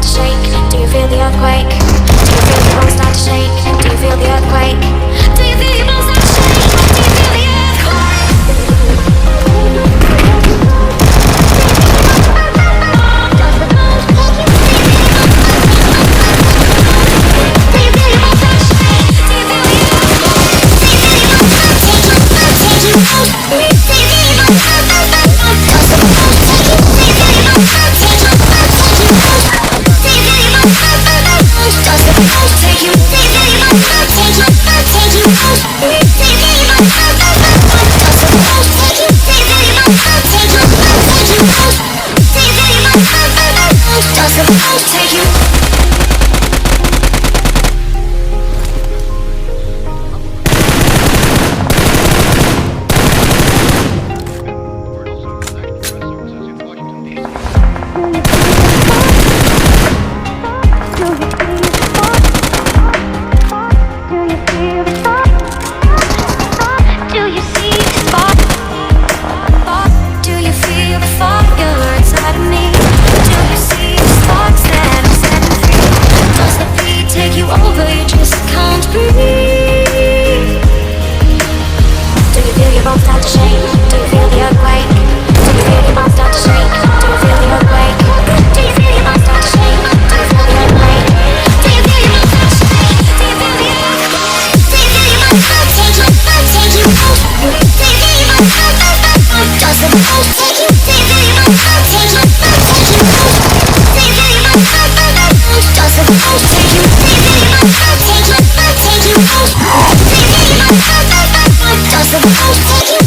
start to shake? Do you feel the earthquake? Do you feel your bones start to shake? Do you feel the earthquake? Do you feel your bones start to shake? Do you feel the take you. Does the